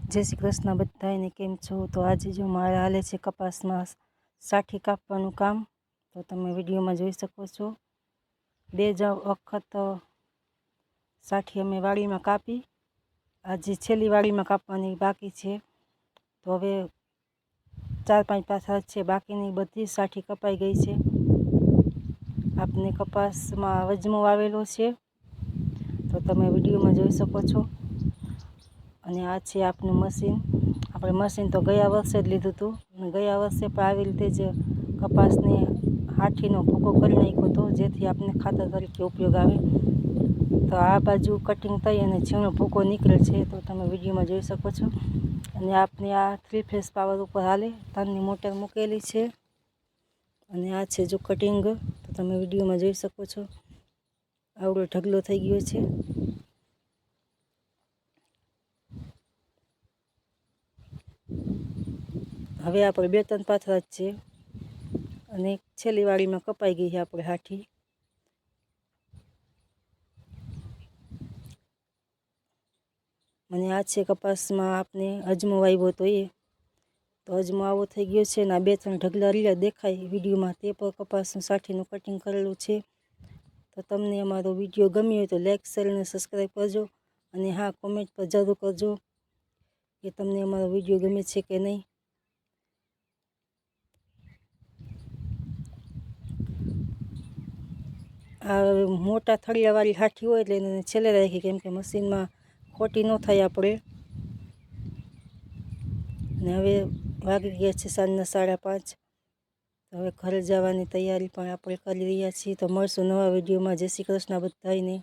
जय श्री कृष्ण बधाने केम छो। तो आज जो मारे हाले छे कपास में साठी कापवानुं काम। तो तमे विडियो में जोई शको छो। बे वखत साठी अमे वाड़ी में कापी, आज छेल्ली वाड़ी में कापवानी बाकी छे। तो हवे 4-5 पासा छे बाकीनी बधी साठी कपाई गई छे। आपने कपास में वजमो वावेलो छे तो तमे विडियो में जोई शको छो। અને આ છે આપનું મશીન। આપણે મશીન તો ગયા વર્ષે જ લીધું હતું અને ગયા વર્ષે પણ આવી રીતે જ કપાસને હાથીનો ભૂકો કરી નાખ્યો હતો, જેથી આપને ખાતર તરીકે ઉપયોગ આવે। તો આ બાજુ કટિંગ થઈ અને ઝીણો ભૂકો નીકળે છે, તો તમે વિડીયોમાં જોઈ શકો છો। અને આપને આ 3 ફેઝ પાવર ઉપર હાલે, 3ની મોટર મૂકેલી છે અને આ છે જો કટિંગ, તો તમે વિડીયોમાં જોઈ શકો છો। આવડો ઢગલો થઈ ગયો છે। હવે આપણે 2-3 પાથરા જ છે અને છેલ્લી વાડીમાં કપાઈ ગઈ છે આપણે હાથી। અને આ છે કપાસમાં આપણે અજમો વાવ્યો હતો તો અજમો આવો થઈ ગયો છે ને 2-3 ઢગલા રહ્યા દેખાય વિડીયોમાં, તે પર કપાસનું સાઠીનું કટિંગ કરેલું છે। તો તમને અમારો વિડીયો ગમ્યો હોય તો લાઈક, શેર અને સબસ્ક્રાઈબ કરજો। અને હા, કોમેન્ટ પર જરૂર કરજો કે તમને અમારો વિડીયો ગમે છે કે નહીં। આ મોટા થળિયાવાળી હાથી હોય એટલે એને છેલ્લે રાખી, કેમ કે મશીનમાં ખોટી ન થાય આપણે। ને હવે વાગી ગયા છે સાંજના 5:30। હવે ઘરે જવાની તૈયારી પણ આપણે કરી રહ્યા છીએ। તો મળશું નવા વિડીયોમાં। જય શ્રી કૃષ્ણ બધાને।